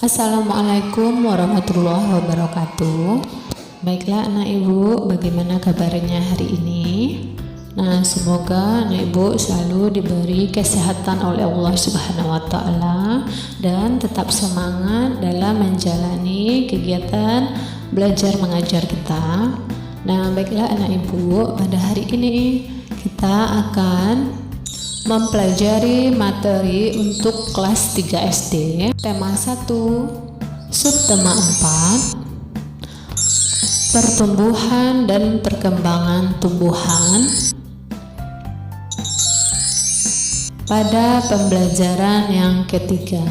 Assalamualaikum warahmatullahi wabarakatuh. Baiklah anak ibu, bagaimana kabarnya hari ini? Nah, semoga anak ibu selalu diberi kesehatan oleh Allah Subhanahu wa Ta'ala dan tetap semangat dalam menjalani kegiatan belajar mengajar kita. Nah, baiklah anak ibu, pada hari ini kita akan mempelajari materi untuk kelas 3 SD, tema 1, subtema 4, pertumbuhan dan perkembangan tumbuhan. Pada pembelajaran yang ketiga,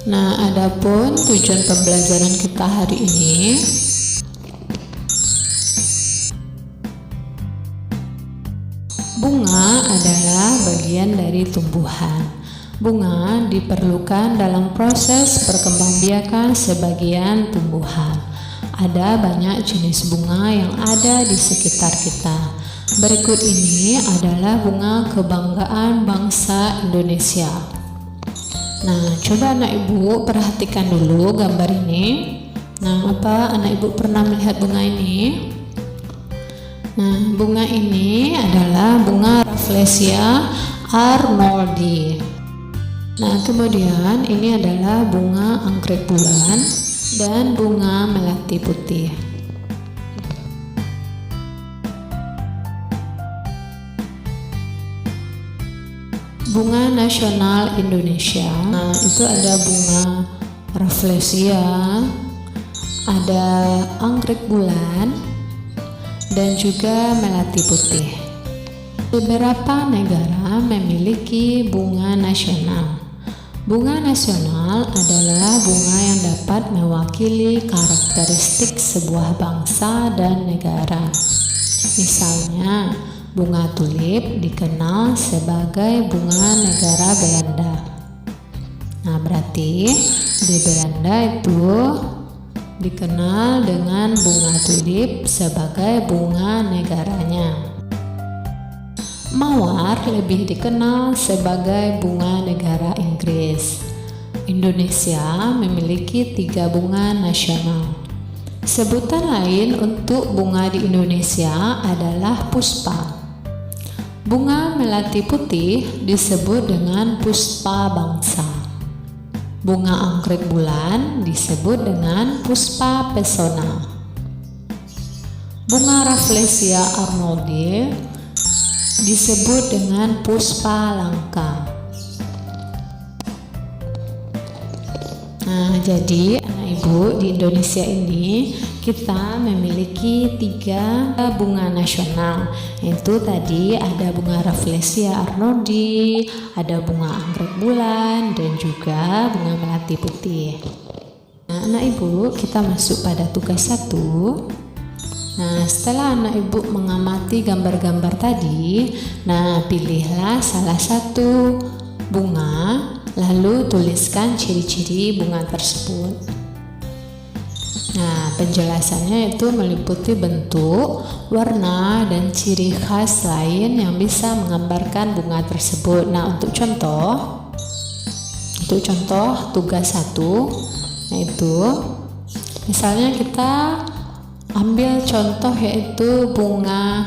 nah, adapun tujuan pembelajaran kita hari ini, bunga adalah bagian dari tumbuhan. Bunga diperlukan dalam proses perkembangbiakan sebagian tumbuhan. Ada banyak jenis bunga yang ada di sekitar kita. Berikut ini adalah bunga kebanggaan bangsa Indonesia. Nah, coba anak ibu perhatikan dulu gambar ini. Nah, apa anak ibu pernah melihat bunga ini? Nah, bunga ini adalah bunga Rafflesia arnoldii. Nah, kemudian ini adalah bunga anggrek bulan dan bunga melati putih. Bunga nasional Indonesia, nah itu ada bunga Rafflesia, ada anggrek bulan, dan juga melati putih. Beberapa negara memiliki bunga nasional. Bunga nasional adalah bunga yang dapat mewakili karakteristik sebuah bangsa dan negara. Misalnya, bunga tulip dikenal sebagai bunga negara Belanda. Nah, berarti di Belanda itu dikenal dengan bunga tulip sebagai bunga negaranya. Mawar lebih dikenal sebagai bunga negara Inggris. Indonesia memiliki 3 bunga nasional. Sebutan lain untuk bunga di Indonesia adalah puspa. Bunga melati putih disebut dengan puspa bangsa. Bunga anggrek bulan disebut dengan puspa pesona. Bunga Rafflesia arnoldii disebut dengan puspa langka. Nah, jadi anak ibu, di Indonesia ini kita memiliki 3 bunga nasional, yaitu tadi ada bunga Rafflesia arnoldii, ada bunga anggrek bulan, dan juga bunga melati putih. Nah, anak ibu, kita masuk pada tugas 1. Nah, setelah anak ibu mengamati gambar-gambar tadi, nah pilihlah salah satu bunga, lalu tuliskan ciri-ciri bunga tersebut. Nah, penjelasannya itu meliputi bentuk, warna, dan ciri khas lain yang bisa menggambarkan bunga tersebut. Nah, untuk contoh tugas 1, yaitu misalnya kita ambil contoh yaitu bunga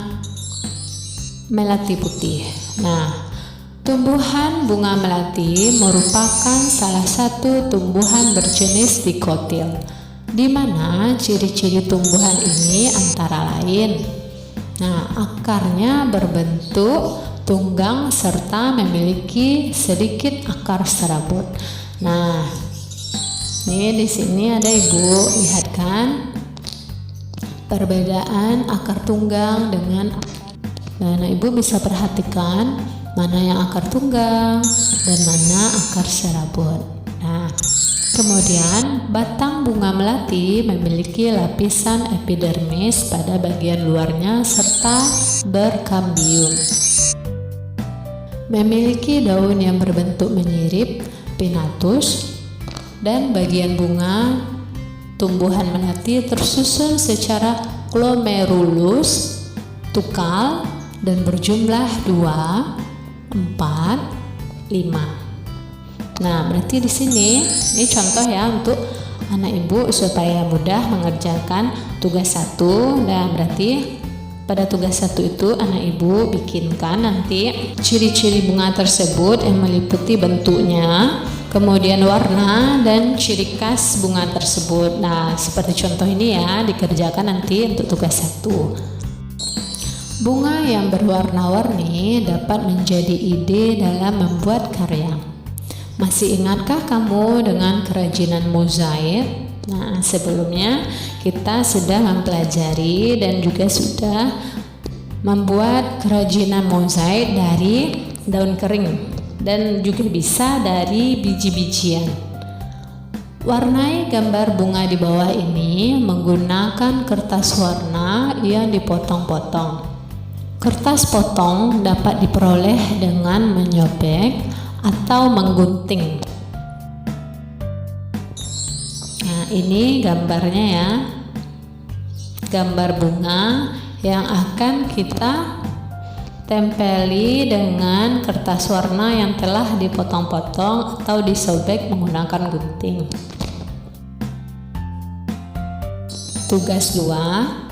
melati putih. Nah, tumbuhan bunga melati merupakan salah satu tumbuhan berjenis dikotil, di mana ciri-ciri tumbuhan ini antara lain, nah, akarnya berbentuk tunggang serta memiliki sedikit akar serabut. Nah, ini di sini ada ibu, lihat kan perbedaan akar tunggang dengan, nah ibu bisa perhatikan mana yang akar tunggang dan mana akar serabut. Nah, kemudian batang bunga melati memiliki lapisan epidermis pada bagian luarnya serta berkambium. Memiliki daun yang berbentuk menyirip, pinnatus, dan bagian bunga tumbuhan melati tersusun secara glomerulus, tukal, dan berjumlah 2, 4, 5. Nah, berarti di sini ini contoh ya untuk anak ibu supaya mudah mengerjakan tugas 1. Dan berarti pada tugas 1 itu anak ibu bikinkan nanti ciri-ciri bunga tersebut yang meliputi bentuknya, kemudian warna dan ciri khas bunga tersebut. Nah, seperti contoh ini ya, dikerjakan nanti untuk tugas 1. Bunga yang berwarna-warni dapat menjadi ide dalam membuat karya. Masih ingatkah kamu dengan kerajinan mozaik? Nah, sebelumnya kita sudah mempelajari dan juga sudah membuat kerajinan mozaik dari daun kering dan juga bisa dari biji-bijian. Warnai gambar bunga di bawah ini menggunakan kertas warna yang dipotong-potong. Kertas potong dapat diperoleh dengan menyobek atau menggunting. Nah, ini gambarnya ya, gambar bunga yang akan kita tempeli dengan kertas warna yang telah dipotong-potong atau disobek menggunakan gunting. Tugas 2.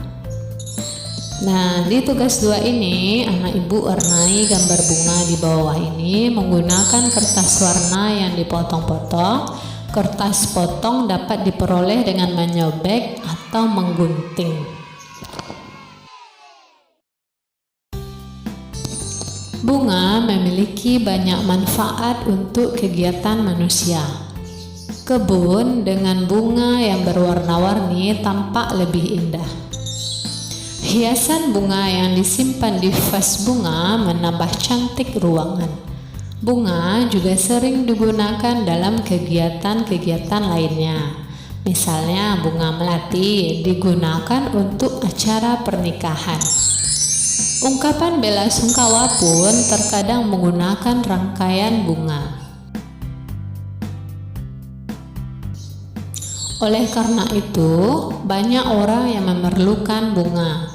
Nah, di tugas 2 ini anak ibu warnai gambar bunga di bawah ini menggunakan kertas warna yang dipotong-potong. Kertas potong dapat diperoleh dengan menyobek atau menggunting. Bunga memiliki banyak manfaat untuk kegiatan manusia. Kebun dengan bunga yang berwarna-warni tampak lebih indah. Hiasan bunga yang disimpan di vas bunga menambah cantik ruangan. Bunga juga sering digunakan dalam kegiatan-kegiatan lainnya. Misalnya bunga melati digunakan untuk acara pernikahan. Ungkapan bela sungkawa pun terkadang menggunakan rangkaian bunga. Oleh karena itu, banyak orang yang memerlukan bunga.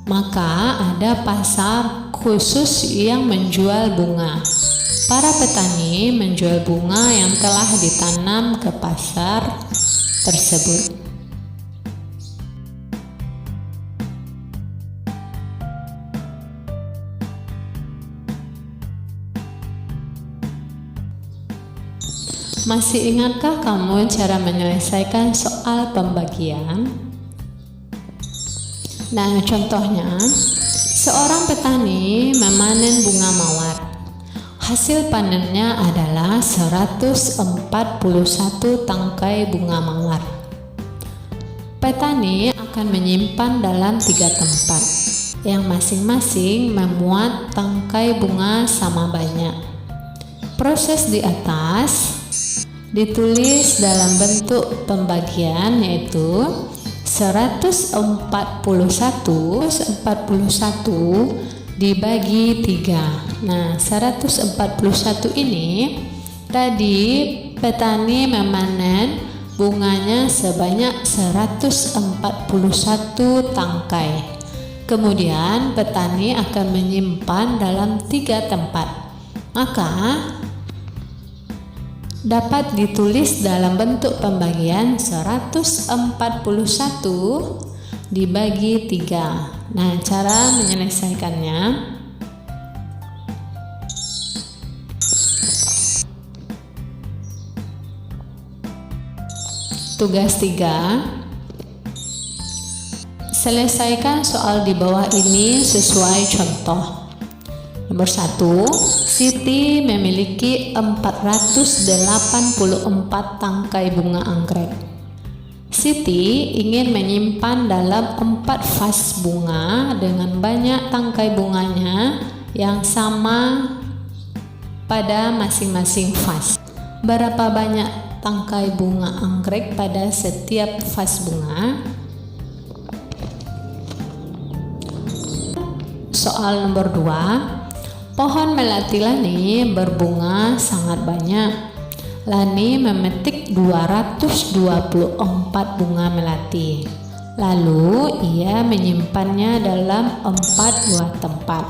Maka ada pasar khusus yang menjual bunga. Para petani menjual bunga yang telah ditanam ke pasar tersebut. Masih ingatkah kamu cara menyelesaikan soal pembagian? Nah, contohnya, seorang petani memanen bunga mawar. Hasil panennya adalah 141 tangkai bunga mawar. Petani akan menyimpan dalam 3 tempat, yang masing-masing memuat tangkai bunga sama banyak. Proses di atas ditulis dalam bentuk pembagian, yaitu 141 dibagi 3. Nah, 141 ini tadi petani memanen bunganya sebanyak 141 tangkai. Kemudian petani akan menyimpan dalam 3 tempat. Maka dapat ditulis dalam bentuk pembagian 141 dibagi 3. Nah, cara menyelesaikannya, tugas 3, selesaikan soal di bawah ini sesuai contoh. Nomor 1, Siti memiliki 484 tangkai bunga anggrek. Siti ingin menyimpan dalam 4 vas bunga dengan banyak tangkai bunganya yang sama pada masing-masing vas. Berapa banyak tangkai bunga anggrek pada setiap vas bunga? Soal nomor 2, pohon melati Lani berbunga sangat banyak. Lani memetik 224 bunga melati. Lalu ia menyimpannya dalam 4 buah tempat.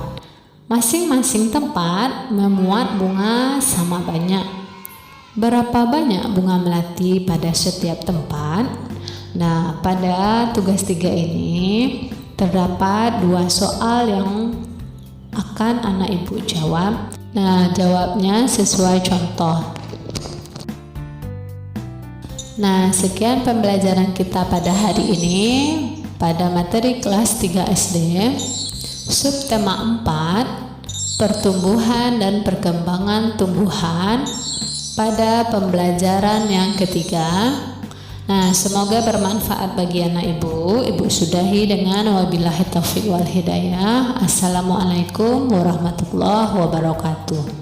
Masing-masing tempat memuat bunga sama banyak. Berapa banyak bunga melati pada setiap tempat? Nah, pada tugas 3 ini terdapat 2 soal yang akan anak ibu jawab. Nah, jawabnya sesuai contoh. Nah, sekian pembelajaran kita pada hari ini pada materi kelas 3 SD, subtema 4, pertumbuhan dan perkembangan tumbuhan pada pembelajaran yang ketiga. Nah, semoga bermanfaat bagi anak ibu. Ibu sudahi dengan wabillahi taufiq wal hidayah. Assalamualaikum warahmatullahi wabarakatuh.